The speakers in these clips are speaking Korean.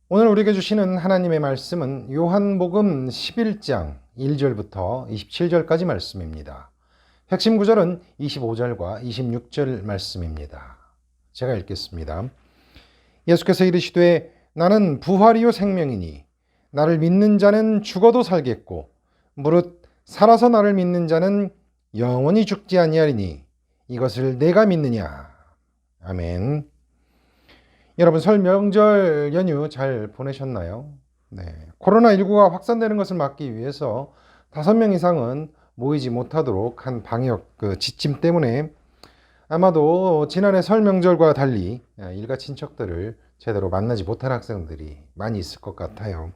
오늘 우리에게 주시는 하나님의 말씀은 요한복음 11장 1절부터 27절까지 말씀입니다. 핵심 구절은 25절과 26절 말씀입니다. 제가 읽겠습니다. 예수께서 이르시되 나는 부활이요 생명이니 나를 믿는 자는 죽어도 살겠고 무릇 살아서 나를 믿는 자는 영원히 죽지 아니하리니 이것을 내가 믿느냐. 아멘. 여러분 설 명절 연휴 잘 보내셨나요? 네. 코로나19가 확산되는 것을 막기 위해서 5명 이상은 모이지 못하도록 한 방역 지침 때문에 아마도 지난해 설 명절과 달리 일가 친척들을 제대로 만나지 못한 학생들이 많이 있을 것 같아요.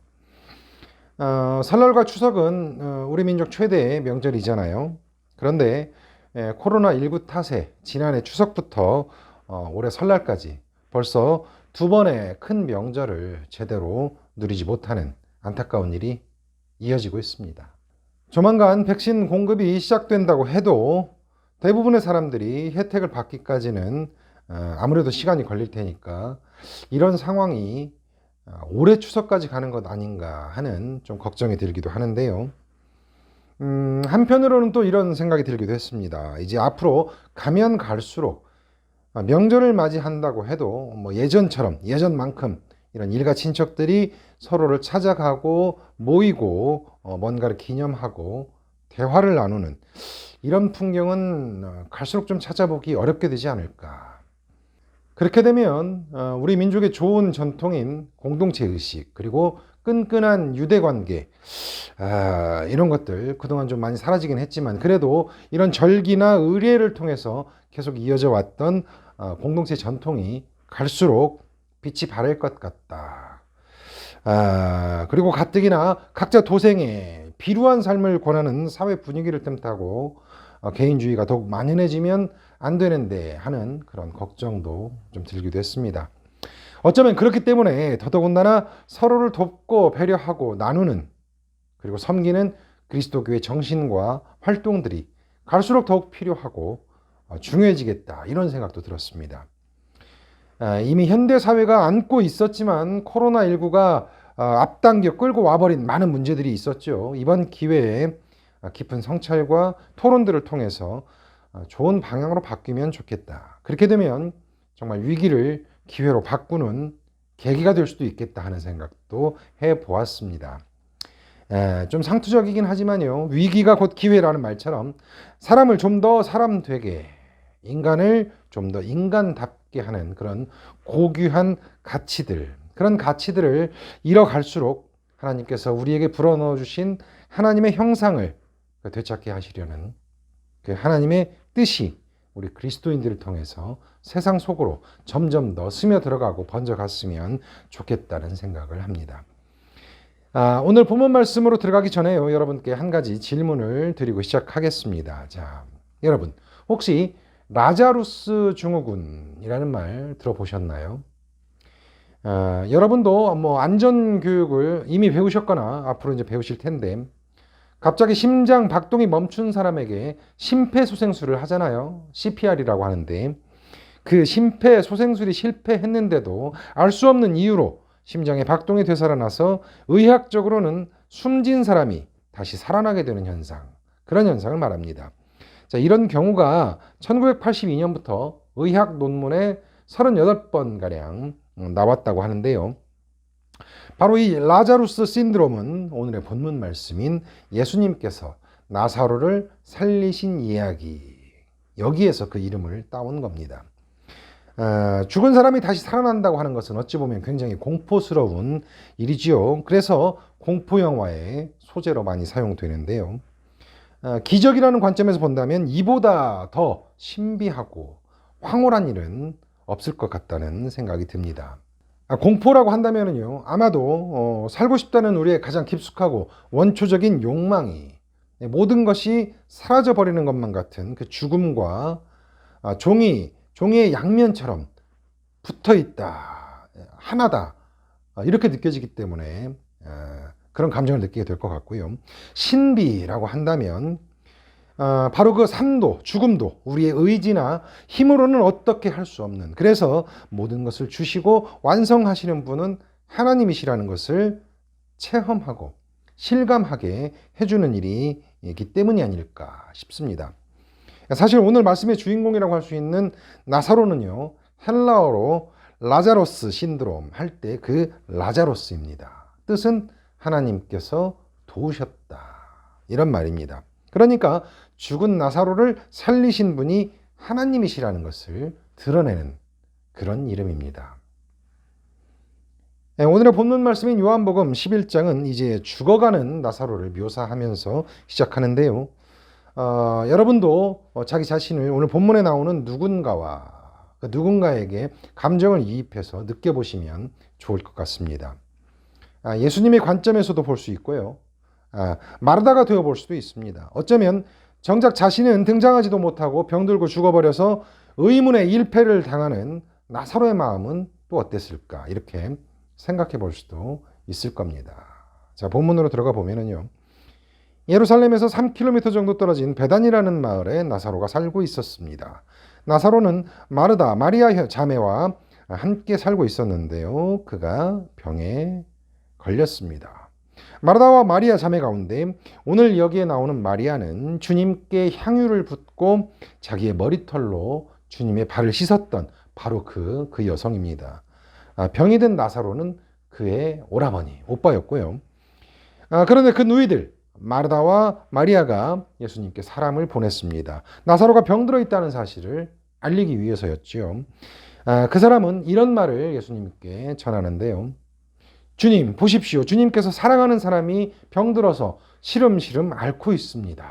설날과 추석은 우리 민족 최대의 명절이잖아요. 그런데 코로나19 탓에 지난해 추석부터 올해 설날까지 벌써 2번의 큰 명절을 제대로 누리지 못하는 안타까운 일이 이어지고 있습니다. 조만간 백신 공급이 시작된다고 해도 대부분의 사람들이 혜택을 받기까지는 아무래도 시간이 걸릴 테니까 이런 상황이 올해 추석까지 가는 것 아닌가 하는 좀 걱정이 들기도 하는데요. 한편으로는 또 이런 생각이 들기도 했습니다. 이제 앞으로 가면 갈수록 명절을 맞이한다고 해도 뭐 예전만큼 이런 일가 친척들이 서로를 찾아가고 모이고 뭔가를 기념하고 대화를 나누는 이런 풍경은 갈수록 좀 찾아보기 어렵게 되지 않을까. 그렇게 되면 우리 민족의 좋은 전통인 공동체 의식 그리고 끈끈한 유대관계 이런 것들 그동안 좀 많이 사라지긴 했지만 그래도 이런 절기나 의례를 통해서 계속 이어져 왔던 공동체 전통이 갈수록 빛이 바랄 것 같다. 그리고 가뜩이나 각자 도생에 비루한 삶을 권하는 사회 분위기를 틈타고 개인주의가 더욱 만연해지면 안 되는데 하는 그런 걱정도 좀 들기도 했습니다. 어쩌면 그렇기 때문에 더더군다나 서로를 돕고 배려하고 나누는 그리고 섬기는 그리스도교의 정신과 활동들이 갈수록 더욱 필요하고 중요해지겠다 이런 생각도 들었습니다. 이미 현대사회가 안고 있었지만 코로나19가 앞당겨 끌고 와버린 많은 문제들이 있었죠. 이번 기회에 깊은 성찰과 토론들을 통해서 좋은 방향으로 바뀌면 좋겠다. 그렇게 되면 정말 위기를 기회로 바꾸는 계기가 될 수도 있겠다 하는 생각도 해보았습니다. 좀 상투적이긴 하지만요. 위기가 곧 기회라는 말처럼 사람을 좀 더 사람 되게 인간을 좀 더 인간답게 하는 그런 고귀한 가치들 그런 가치들을 잃어갈수록 하나님께서 우리에게 불어넣어 주신 하나님의 형상을 되찾게 하시려는 그 하나님의 뜻이 우리 그리스도인들을 통해서 세상 속으로 점점 더 스며들어가고 번져갔으면 좋겠다는 생각을 합니다. 오늘 본문 말씀으로 들어가기 전에요. 여러분께 한 가지 질문을 드리고 시작하겠습니다. 자, 여러분 혹시 라자루스 증후군이라는 말 들어보셨나요? 여러분도 뭐 안전교육을 이미 배우셨거나 앞으로 이제 배우실 텐데 갑자기 심장 박동이 멈춘 사람에게 심폐소생술을 하잖아요. CPR이라고 하는데 그 심폐소생술이 실패했는데도 알 수 없는 이유로 심장의 박동이 되살아나서 의학적으로는 숨진 사람이 다시 살아나게 되는 현상, 그런 현상을 말합니다. 자, 이런 경우가 1982년부터 의학 논문에 38번가량 나왔다고 하는데요. 바로 이 라자루스 신드롬은 오늘의 본문 말씀인 예수님께서 나사로를 살리신 이야기, 여기에서 그 이름을 따온 겁니다. 죽은 사람이 다시 살아난다고 하는 것은 어찌 보면 굉장히 공포스러운 일이지요. 그래서 공포영화의 소재로 많이 사용되는데요. 기적이라는 관점에서 본다면 이보다 더 신비하고 황홀한 일은 없을 것 같다는 생각이 듭니다. 공포라고 한다면요, 아마도 살고 싶다는 우리의 가장 깊숙하고 원초적인 욕망이 모든 것이 사라져 버리는 것만 같은 그 죽음과 종이의 양면처럼 붙어 있다, 하나다, 이렇게 느껴지기 때문에 그런 감정을 느끼게 될 것 같고요. 신비라고 한다면 바로 그 삶도 죽음도 우리의 의지나 힘으로는 어떻게 할 수 없는, 그래서 모든 것을 주시고 완성하시는 분은 하나님이시라는 것을 체험하고 실감하게 해주는 일이 있기 때문이 아닐까 싶습니다. 사실 오늘 말씀의 주인공이라고 할 수 있는 나사로는요, 헬라어로 라자로스 신드롬 할 때 그 라자로스입니다. 뜻은 하나님께서 도우셨다, 이런 말입니다. 그러니까 죽은 나사로를 살리신 분이 하나님이시라는 것을 드러내는 그런 이름입니다. 오늘의 본문 말씀인 요한복음 11장은 이제 죽어가는 나사로를 묘사하면서 시작하는데요. 여러분도 자기 자신을 오늘 본문에 나오는 누군가와 그 누군가에게 감정을 이입해서 느껴보시면 좋을 것 같습니다. 예수님의 관점에서도 볼 수 있고요. 마르다가 되어볼 수도 있습니다. 어쩌면 정작 자신은 등장하지도 못하고 병들고 죽어버려서 의문의 일패를 당하는 나사로의 마음은 또 어땠을까, 이렇게 생각해 볼 수도 있을 겁니다. 자, 본문으로 들어가 보면은요. 예루살렘에서 3km 정도 떨어진 베단이라는 마을에 나사로가 살고 있었습니다. 나사로는 마르다, 마리아 자매와 함께 살고 있었는데요. 그가 병에 걸렸습니다. 마르다와 마리아 자매 가운데 오늘 여기에 나오는 마리아는 주님께 향유를 붓고 자기의 머리털로 주님의 발을 씻었던 바로 그 여성입니다. 병이 든 나사로는 그의 오라버니, 오빠였고요. 그런데 그 누이들 마르다와 마리아가 예수님께 사람을 보냈습니다. 나사로가 병들어 있다는 사실을 알리기 위해서였지요. 그 사람은 이런 말을 예수님께 전하는데요. 주님, 보십시오. 주님께서 사랑하는 사람이 병들어서 시름시름 앓고 있습니다.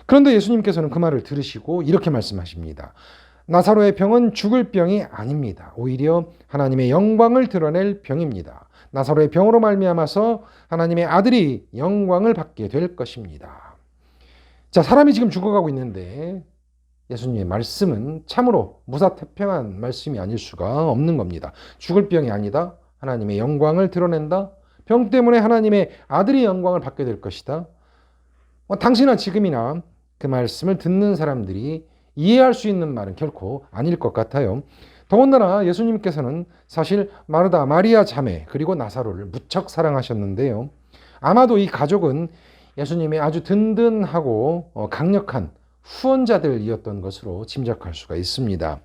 그런데 예수님께서는 그 말을 들으시고 이렇게 말씀하십니다. 나사로의 병은 죽을 병이 아닙니다. 오히려 하나님의 영광을 드러낼 병입니다. 나사로의 병으로 말미암아서 하나님의 아들이 영광을 받게 될 것입니다. 자, 사람이 지금 죽어가고 있는데 예수님의 말씀은 참으로 무사태평한 말씀이 아닐 수가 없는 겁니다. 죽을 병이 아니다. 하나님의 영광을 드러낸다. 병 때문에 하나님의 아들이 영광을 받게 될 것이다. 당시나 지금이나 그 말씀을 듣는 사람들이 이해할 수 있는 말은 결코 아닐 것 같아요. 더군다나 예수님께서는 사실 마르다, 마리아 자매 그리고 나사로를 무척 사랑하셨는데요. 아마도 이 가족은 예수님의 아주 든든하고 강력한 후원자들이었던 것으로 짐작할 수가 있습니다.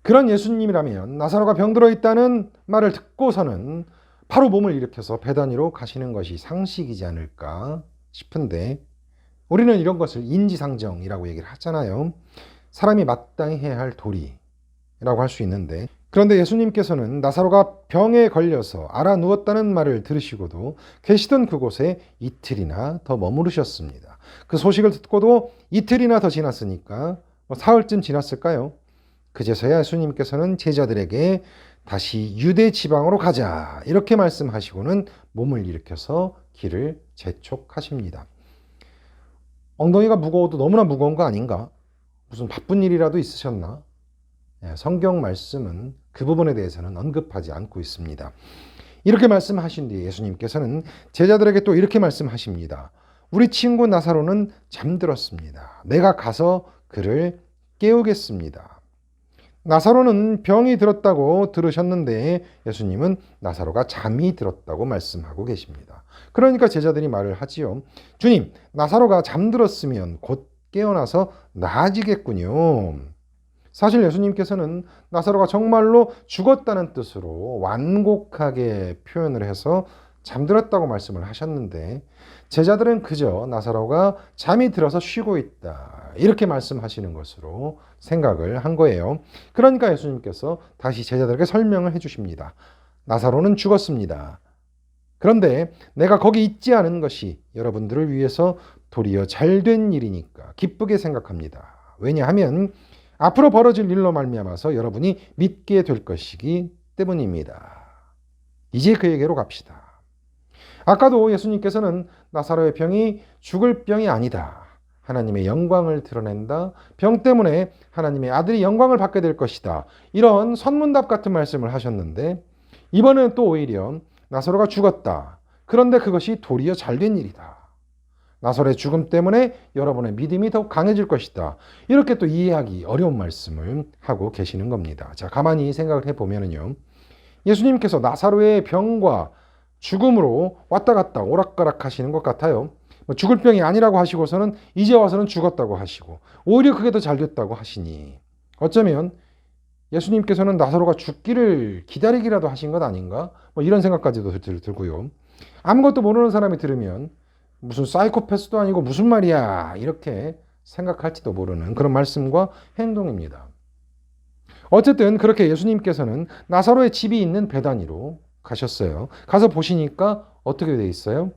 그런 예수님이라면 나사로가 병들어 있다는 말을 듣고서는 바로 몸을 일으켜서 베다니로 가시는 것이 상식이지 않을까 싶은데, 우리는 이런 것을 인지상정이라고 얘기를 하잖아요. 사람이 마땅히 해야 할 도리라고 할 수 있는데, 그런데 예수님께서는 나사로가 병에 걸려서 알아 누웠다는 말을 들으시고도 계시던 그곳에 이틀이나 더 머무르셨습니다. 그 소식을 듣고도 이틀이나 더 지났으니까 사흘쯤 지났을까요? 그제서야 예수님께서는 제자들에게 다시 유대 지방으로 가자, 이렇게 말씀하시고는 몸을 일으켜서 길을 재촉하십니다. 엉덩이가 무거워도 너무나 무거운 거 아닌가? 무슨 바쁜 일이라도 있으셨나? 성경 말씀은 그 부분에 대해서는 언급하지 않고 있습니다. 이렇게 말씀하신 뒤에 예수님께서는 제자들에게 또 이렇게 말씀하십니다. 우리 친구 나사로는 잠들었습니다. 내가 가서 그를 깨우겠습니다. 나사로는 병이 들었다고 들으셨는데 예수님은 나사로가 잠이 들었다고 말씀하고 계십니다. 그러니까 제자들이 말을 하지요. 주님, 나사로가 잠들었으면 곧 깨어나서 나아지겠군요. 사실 예수님께서는 나사로가 정말로 죽었다는 뜻으로 완곡하게 표현을 해서 잠들었다고 말씀을 하셨는데, 제자들은 그저 나사로가 잠이 들어서 쉬고 있다, 이렇게 말씀하시는 것으로 생각을 한 거예요. 그러니까 예수님께서 다시 제자들에게 설명을 해주십니다. 나사로는 죽었습니다. 그런데 내가 거기 있지 않은 것이 여러분들을 위해서 도리어 잘된 일이니까 기쁘게 생각합니다. 왜냐하면 앞으로 벌어질 일로 말미암아서 여러분이 믿게 될 것이기 때문입니다. 이제 그에게로 갑시다. 아까도 예수님께서는 나사로의 병이 죽을 병이 아니다, 하나님의 영광을 드러낸다, 병 때문에 하나님의 아들이 영광을 받게 될 것이다, 이런 선문답 같은 말씀을 하셨는데, 이번에는 또 오히려 나사로가 죽었다, 그런데 그것이 도리어 잘된 일이다, 나사로의 죽음 때문에 여러분의 믿음이 더욱 강해질 것이다, 이렇게 또 이해하기 어려운 말씀을 하고 계시는 겁니다. 자, 가만히 생각을 해보면요, 예수님께서 나사로의 병과 죽음으로 왔다 갔다 오락가락 하시는 것 같아요. 죽을 병이 아니라고 하시고서는 이제 와서는 죽었다고 하시고 오히려 그게 더 잘 됐다고 하시니 어쩌면 예수님께서는 나사로가 죽기를 기다리기라도 하신 것 아닌가? 이런 생각까지도 들고요. 아무것도 모르는 사람이 들으면 무슨 사이코패스도 아니고 무슨 말이야 이렇게 생각할지도 모르는 그런 말씀과 행동입니다. 어쨌든 그렇게 예수님께서는 나사로의 집이 있는 베다니로 가셨어요. 가서 보시니까 어떻게 돼 있어요?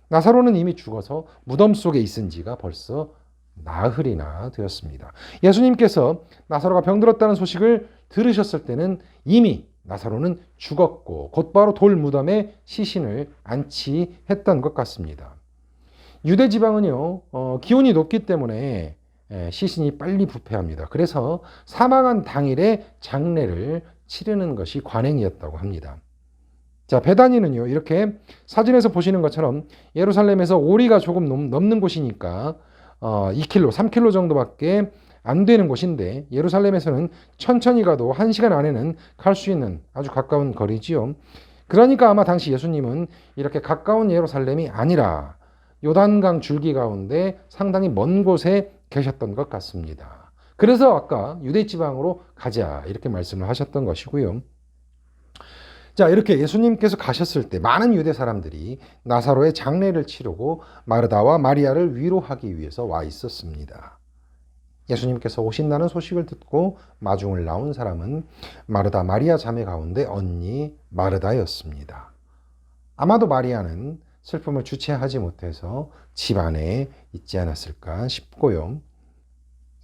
나사로는 이미 죽어서 무덤 속에 있은 지가 벌써 나흘이나 되었습니다. 예수님께서 나사로가 병들었다는 소식을 들으셨을 때는 이미 나사로는 죽었고 곧바로 돌 무덤에 시신을 안치했던 것 같습니다. 유대 지방은요, 기온이 높기 때문에 시신이 빨리 부패합니다. 그래서 사망한 당일에 장례를 치르는 것이 관행이었다고 합니다. 자, 베다니는요, 이렇게 사진에서 보시는 것처럼 예루살렘에서 오리가 조금 넘는 곳이니까 2km, 3km 정도밖에 안 되는 곳인데 예루살렘에서는 천천히 가도 1시간 안에는 갈 수 있는 아주 가까운 거리지요. 그러니까 아마 당시 예수님은 이렇게 가까운 예루살렘이 아니라 요단강 줄기 가운데 상당히 먼 곳에 계셨던 것 같습니다. 그래서 아까 유대 지방으로 가자 이렇게 말씀을 하셨던 것이고요. 자, 이렇게 예수님께서 가셨을 때 많은 유대 사람들이 나사로의 장례를 치르고 마르다와 마리아를 위로하기 위해서 와 있었습니다. 예수님께서 오신다는 소식을 듣고 마중을 나온 사람은 마르다, 마리아 자매 가운데 언니 마르다였습니다. 아마도 마리아는 슬픔을 주체하지 못해서 집 안에 있지 않았을까 싶고요.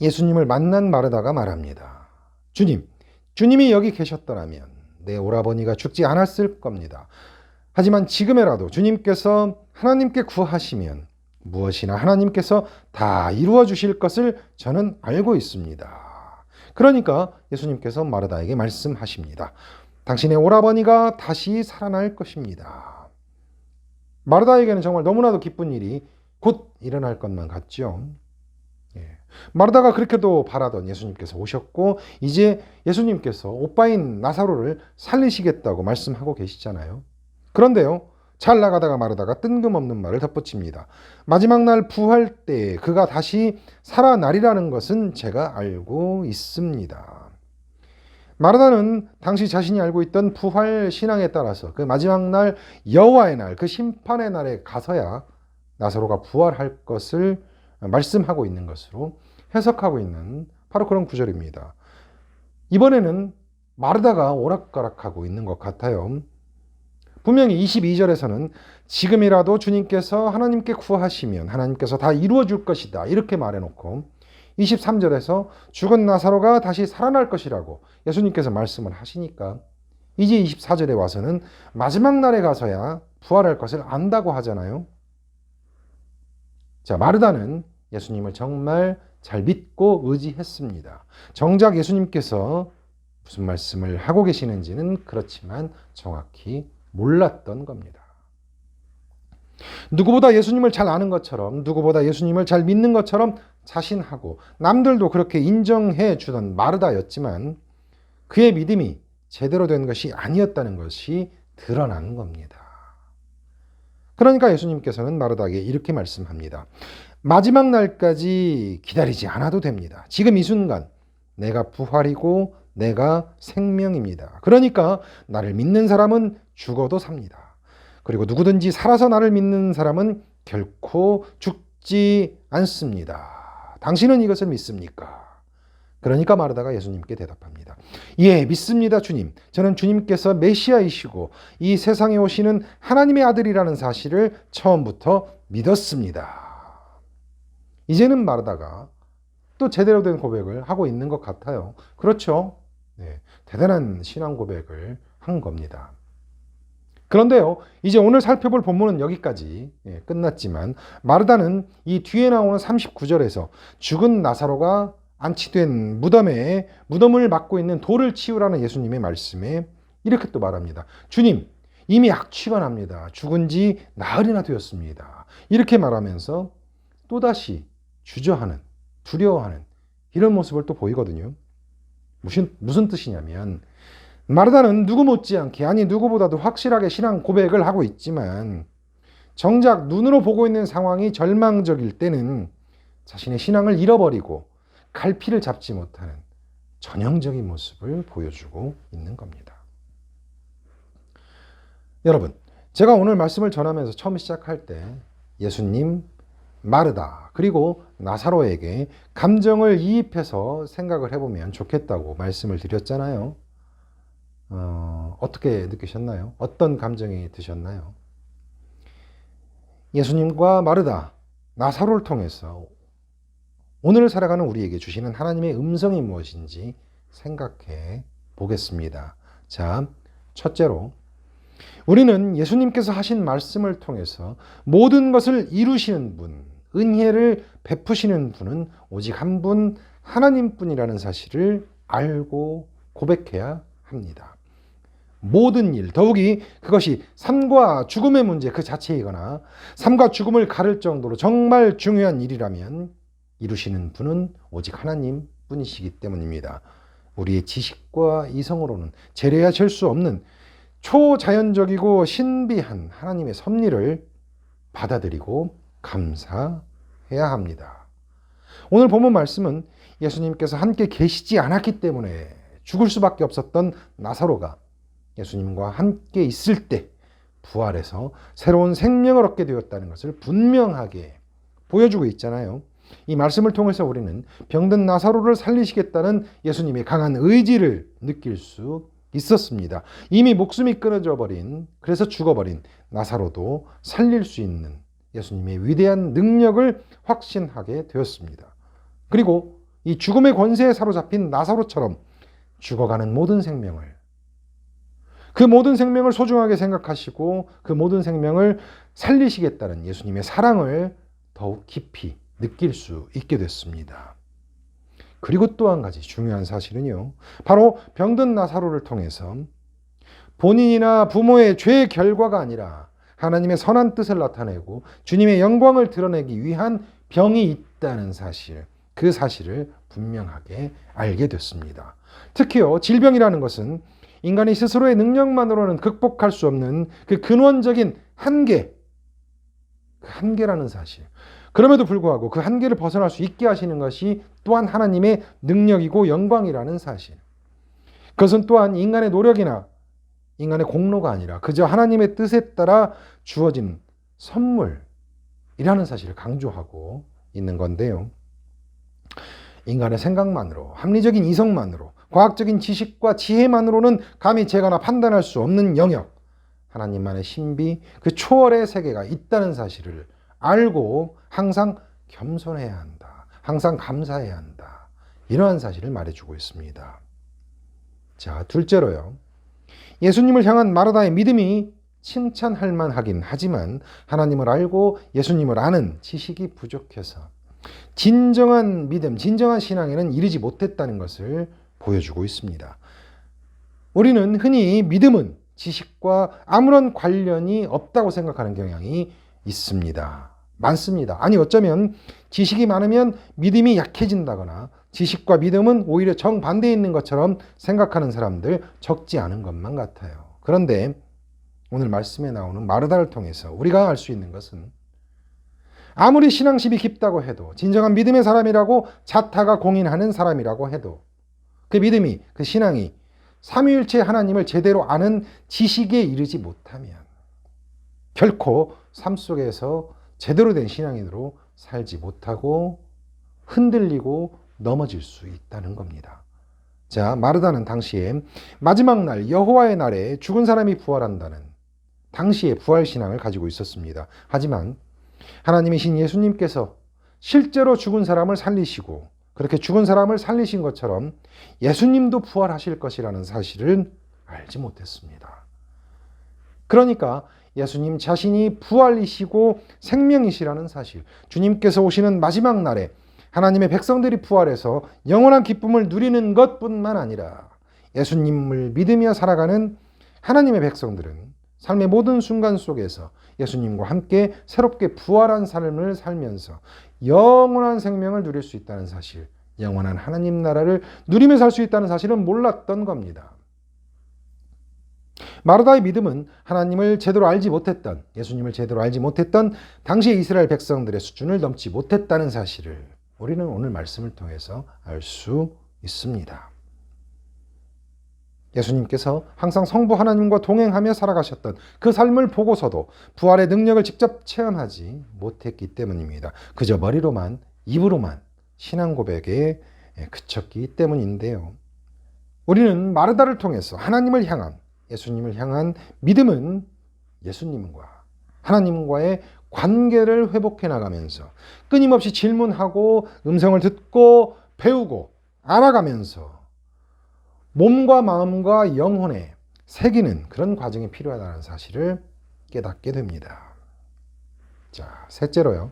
예수님을 만난 마르다가 말합니다. 주님이 여기 계셨더라면 내 오라버니가 죽지 않았을 겁니다. 하지만 지금이라도 주님께서 하나님께 구하시면 무엇이나 하나님께서 다 이루어 주실 것을 저는 알고 있습니다. 그러니까 예수님께서 마르다에게 말씀하십니다. 당신의 오라버니가 다시 살아날 것입니다. 마르다에게는 정말 너무나도 기쁜 일이 곧 일어날 것만 같죠. 마르다가 그렇게도 바라던 예수님께서 오셨고 이제 예수님께서 오빠인 나사로를 살리시겠다고 말씀하고 계시잖아요. 그런데요, 잘 나가다가 마르다가 뜬금없는 말을 덧붙입니다. 마지막 날 부활 때 그가 다시 살아나리라는 것은 제가 알고 있습니다. 마르다는 당시 자신이 알고 있던 부활 신앙에 따라서 그 마지막 날 여호와의 날, 그 심판의 날에 가서야 나사로가 부활할 것을 말씀하고 있는 것으로 해석하고 있는 바로 그런 구절입니다. 이번에는 마르다가 오락가락하고 있는 것 같아요. 분명히 22절에서는 지금이라도 주님께서 하나님께 구하시면 하나님께서 다 이루어 줄 것이다 이렇게 말해놓고 23절에서 죽은 나사로가 다시 살아날 것이라고 예수님께서 말씀을 하시니까 이제 24절에 와서는 마지막 날에 가서야 부활할 것을 안다고 하잖아요. 자, 마르다는 예수님을 정말 잘 믿고 의지했습니다. 정작 예수님께서 무슨 말씀을 하고 계시는지는 그렇지만 정확히 몰랐던 겁니다. 누구보다 예수님을 잘 아는 것처럼, 누구보다 예수님을 잘 믿는 것처럼 자신하고 남들도 그렇게 인정해 주던 마르다였지만 그의 믿음이 제대로 된 것이 아니었다는 것이 드러난 겁니다. 그러니까 예수님께서는 마르다에게 이렇게 말씀합니다. 마지막 날까지 기다리지 않아도 됩니다. 지금 이 순간 내가 부활이고 내가 생명입니다. 그러니까 나를 믿는 사람은 죽어도 삽니다. 그리고 누구든지 살아서 나를 믿는 사람은 결코 죽지 않습니다. 당신은 이것을 믿습니까? 그러니까 마르다가 예수님께 대답합니다. 예, 믿습니다, 주님. 저는 주님께서 메시아이시고 이 세상에 오시는 하나님의 아들이라는 사실을 처음부터 믿었습니다. 이제는 마르다가 또 제대로 된 고백을 하고 있는 것 같아요. 그렇죠? 네, 대단한 신앙 고백을 한 겁니다. 그런데요, 이제 오늘 살펴볼 본문은 여기까지 끝났지만 마르다는 이 뒤에 나오는 39절에서 죽은 나사로가 안치된 무덤을 막고 있는 돌을 치우라는 예수님의 말씀에 이렇게 또 말합니다. 주님, 이미 악취가 납니다. 죽은 지 나흘이나 되었습니다. 이렇게 말하면서 또다시 주저하는, 두려워하는 이런 모습을 또 보이거든요. 무슨 뜻이냐면 마르다는 누구 못지않게, 아니 누구보다도 확실하게 신앙 고백을 하고 있지만 정작 눈으로 보고 있는 상황이 절망적일 때는 자신의 신앙을 잃어버리고 갈피를 잡지 못하는 전형적인 모습을 보여주고 있는 겁니다. 여러분, 제가 오늘 말씀을 전하면서 처음 시작할 때 예수님, 마르다, 그리고 나사로에게 감정을 이입해서 생각을 해보면 좋겠다고 말씀을 드렸잖아요. 어떻게 느끼셨나요? 어떤 감정이 드셨나요? 예수님과 마르다, 나사로를 통해서 오늘 살아가는 우리에게 주시는 하나님의 음성이 무엇인지 생각해 보겠습니다. 자, 첫째로 우리는 예수님께서 하신 말씀을 통해서 모든 것을 이루시는 분, 은혜를 베푸시는 분은 오직 한 분, 하나님뿐이라는 사실을 알고 고백해야 합니다. 모든 일, 더욱이 그것이 삶과 죽음의 문제 그 자체이거나 삶과 죽음을 가를 정도로 정말 중요한 일이라면 이루시는 분은 오직 하나님 뿐이시기 때문입니다. 우리의 지식과 이성으로는 재래야 수 없는 초자연적이고 신비한 하나님의 섭리를 받아들이고 감사해야 합니다. 오늘 본문 말씀은 예수님께서 함께 계시지 않았기 때문에 죽을 수밖에 없었던 나사로가 예수님과 함께 있을 때 부활해서 새로운 생명을 얻게 되었다는 것을 분명하게 보여주고 있잖아요. 이 말씀을 통해서 우리는 병든 나사로를 살리시겠다는 예수님의 강한 의지를 느낄 수 있었습니다. 이미 목숨이 끊어져 버린, 그래서 죽어버린 나사로도 살릴 수 있는 예수님의 위대한 능력을 확신하게 되었습니다. 그리고 이 죽음의 권세에 사로잡힌 나사로처럼 죽어가는 모든 생명을, 그 모든 생명을 소중하게 생각하시고 그 모든 생명을 살리시겠다는 예수님의 사랑을 더욱 깊이 느낄 수 있게 됐습니다. 그리고 또 한 가지 중요한 사실은요, 바로 병든 나사로를 통해서 본인이나 부모의 죄의 결과가 아니라 하나님의 선한 뜻을 나타내고 주님의 영광을 드러내기 위한 병이 있다는 사실, 그 사실을 분명하게 알게 됐습니다. 특히요, 질병이라는 것은 인간이 스스로의 능력만으로는 극복할 수 없는 그 근원적인 한계, 그 한계라는 사실. 그럼에도 불구하고 그 한계를 벗어날 수 있게 하시는 것이 또한 하나님의 능력이고 영광이라는 사실. 그것은 또한 인간의 노력이나 인간의 공로가 아니라 그저 하나님의 뜻에 따라 주어진 선물이라는 사실을 강조하고 있는 건데요. 인간의 생각만으로, 합리적인 이성만으로, 과학적인 지식과 지혜만으로는 감히 재가나 판단할 수 없는 영역, 하나님만의 신비, 그 초월의 세계가 있다는 사실을 알고 항상 겸손해야 한다. 항상 감사해야 한다. 이러한 사실을 말해주고 있습니다. 자, 둘째로요. 예수님을 향한 마르다의 믿음이 칭찬할 만하긴 하지만 하나님을 알고 예수님을 아는 지식이 부족해서 진정한 믿음, 진정한 신앙에는 이르지 못했다는 것을 보여주고 있습니다. 우리는 흔히 믿음은 지식과 아무런 관련이 없다고 생각하는 경향이 있습니다. 많습니다. 아니 어쩌면 지식이 많으면 믿음이 약해진다거나 지식과 믿음은 오히려 정반대에 있는 것처럼 생각하는 사람들 적지 않은 것만 같아요. 그런데 오늘 말씀에 나오는 마르다를 통해서 우리가 알 수 있는 것은 아무리 신앙심이 깊다고 해도 진정한 믿음의 사람이라고 자타가 공인하는 사람이라고 해도 그 믿음이, 그 신앙이 삼위일체 하나님을 제대로 아는 지식에 이르지 못하면 결코 삶 속에서 제대로 된 신앙인으로 살지 못하고 흔들리고 넘어질 수 있다는 겁니다. 자, 마르다는 당시에 마지막 날 여호와의 날에 죽은 사람이 부활한다는 당시의 부활신앙을 가지고 있었습니다. 하지만 하나님이신 예수님께서 실제로 죽은 사람을 살리시고 그렇게 죽은 사람을 살리신 것처럼 예수님도 부활하실 것이라는 사실을 알지 못했습니다. 그러니까 예수님 자신이 부활이시고 생명이시라는 사실, 주님께서 오시는 마지막 날에 하나님의 백성들이 부활해서 영원한 기쁨을 누리는 것뿐만 아니라 예수님을 믿으며 살아가는 하나님의 백성들은 삶의 모든 순간 속에서 예수님과 함께 새롭게 부활한 삶을 살면서 영원한 생명을 누릴 수 있다는 사실, 영원한 하나님 나라를 누리며 살 수 있다는 사실은 몰랐던 겁니다. 마르다의 믿음은 하나님을 제대로 알지 못했던, 예수님을 제대로 알지 못했던 당시의 이스라엘 백성들의 수준을 넘지 못했다는 사실을 우리는 오늘 말씀을 통해서 알 수 있습니다. 예수님께서 항상 성부 하나님과 동행하며 살아가셨던 그 삶을 보고서도 부활의 능력을 직접 체험하지 못했기 때문입니다. 그저 머리로만, 입으로만 신앙 고백에 그쳤기 때문인데요. 우리는 마르다를 통해서 하나님을 향한, 예수님을 향한 믿음은 예수님과 하나님과의 관계를 회복해 나가면서 끊임없이 질문하고 음성을 듣고 배우고 알아가면서 몸과 마음과 영혼에 새기는 그런 과정이 필요하다는 사실을 깨닫게 됩니다. 자, 셋째로요.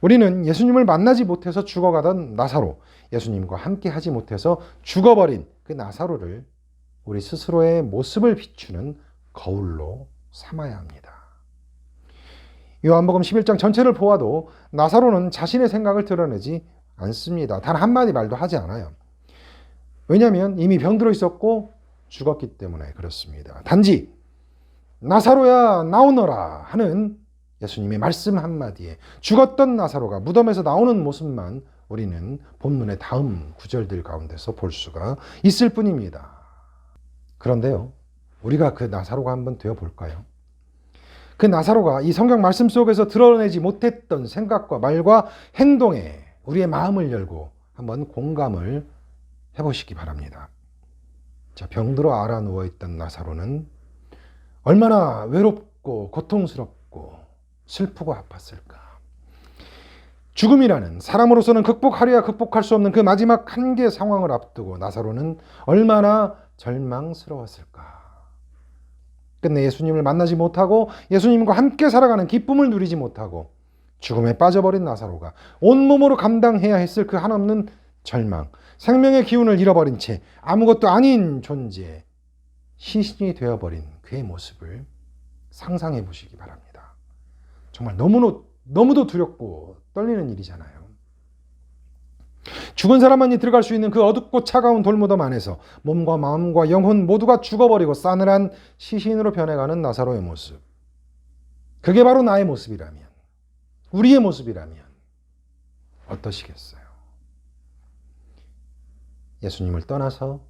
우리는 예수님을 만나지 못해서 죽어가던 나사로, 예수님과 함께 하지 못해서 죽어버린 그 나사로를 우리 스스로의 모습을 비추는 거울로 삼아야 합니다. 요한복음 11장 전체를 보아도 나사로는 자신의 생각을 드러내지 않습니다. 단 한마디 말도 하지 않아요. 왜냐하면 이미 병들어 있었고 죽었기 때문에 그렇습니다. 단지 나사로야 나오너라 하는 예수님의 말씀 한마디에 죽었던 나사로가 무덤에서 나오는 모습만 우리는 본문의 다음 구절들 가운데서 볼 수가 있을 뿐입니다. 그런데요, 우리가 그 나사로가 한번 되어볼까요? 그 나사로가 이 성경 말씀 속에서 드러내지 못했던 생각과 말과 행동에 우리의 마음을 열고 한번 공감을 해보시기 바랍니다. 자, 병들어 앓아 누워있던 나사로는 얼마나 외롭고 고통스럽고 슬프고 아팠을까. 죽음이라는 사람으로서는 극복하려야 극복할 수 없는 그 마지막 한계 상황을 앞두고 나사로는 얼마나 절망스러웠을까. 끝내 예수님을 만나지 못하고 예수님과 함께 살아가는 기쁨을 누리지 못하고 죽음에 빠져버린 나사로가 온몸으로 감당해야 했을 그 한없는 절망, 생명의 기운을 잃어버린 채 아무것도 아닌 존재, 시신이 되어버린 그의 모습을 상상해 보시기 바랍니다. 정말 너무도 두렵고 떨리는 일이잖아요. 죽은 사람만이 들어갈 수 있는 그 어둡고 차가운 돌무덤 안에서 몸과 마음과 영혼 모두가 죽어버리고 싸늘한 시신으로 변해가는 나사로의 모습. 그게 바로 나의 모습이라면, 우리의 모습이라면 어떠시겠어요? 예수님을 떠나서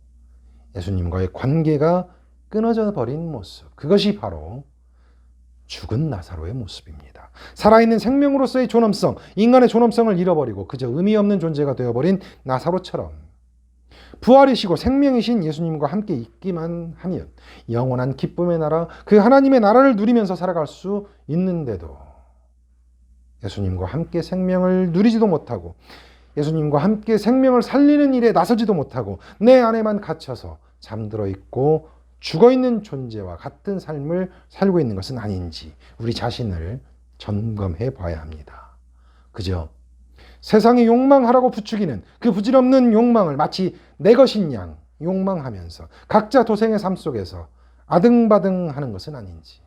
예수님과의 관계가 끊어져 버린 모습. 그것이 바로 죽은 나사로의 모습입니다. 살아있는 생명으로서의 존엄성, 인간의 존엄성을 잃어버리고 그저 의미 없는 존재가 되어버린 나사로처럼 부활이시고 생명이신 예수님과 함께 있기만 하면 영원한 기쁨의 나라, 그 하나님의 나라를 누리면서 살아갈 수 있는데도 예수님과 함께 생명을 누리지도 못하고 예수님과 함께 생명을 살리는 일에 나서지도 못하고 내 안에만 갇혀서 잠들어 있고 죽어있는 존재와 같은 삶을 살고 있는 것은 아닌지 우리 자신을 점검해 봐야 합니다. 그죠? 세상이 욕망하라고 부추기는 그 부질없는 욕망을 마치 내 것인 양 욕망하면서 각자 도생의 삶 속에서 아등바등하는 것은 아닌지,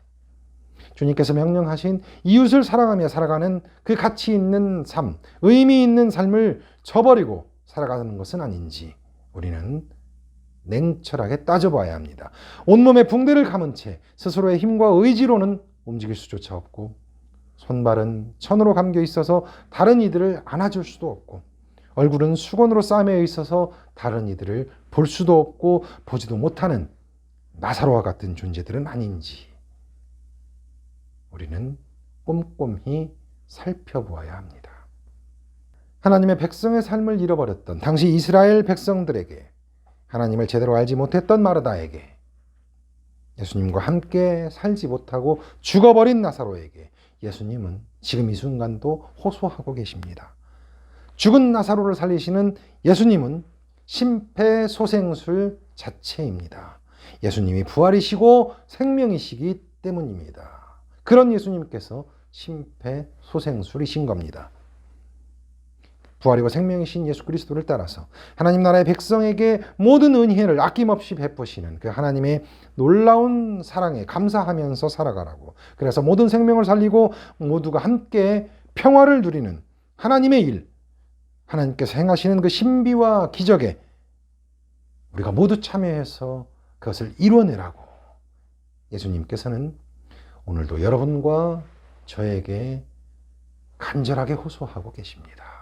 주님께서 명령하신 이웃을 사랑하며 살아가는 그 가치 있는 삶, 의미 있는 삶을 저버리고 살아가는 것은 아닌지 우리는 냉철하게 따져봐야 합니다. 온몸에 붕대를 감은 채 스스로의 힘과 의지로는 움직일 수조차 없고 손발은 천으로 감겨 있어서 다른 이들을 안아줄 수도 없고 얼굴은 수건으로 싸매어 있어서 다른 이들을 볼 수도 없고 보지도 못하는 나사로와 같은 존재들은 아닌지 우리는 꼼꼼히 살펴보아야 합니다. 하나님의 백성의 삶을 잃어버렸던 당시 이스라엘 백성들에게, 하나님을 제대로 알지 못했던 마르다에게, 예수님과 함께 살지 못하고 죽어버린 나사로에게 예수님은 지금 이 순간도 호소하고 계십니다. 죽은 나사로를 살리시는 예수님은 심폐소생술 자체입니다. 예수님이 부활이시고 생명이시기 때문입니다. 그런 예수님께서 심폐소생술이신 겁니다. 부활이고 생명이신 예수 그리스도를 따라서 하나님 나라의 백성에게 모든 은혜를 아낌없이 베푸시는 그 하나님의 놀라운 사랑에 감사하면서 살아가라고, 그래서 모든 생명을 살리고 모두가 함께 평화를 누리는 하나님의 일, 하나님께서 행하시는 그 신비와 기적에 우리가 모두 참여해서 그것을 이뤄내라고 예수님께서는 오늘도 여러분과 저에게 간절하게 호소하고 계십니다.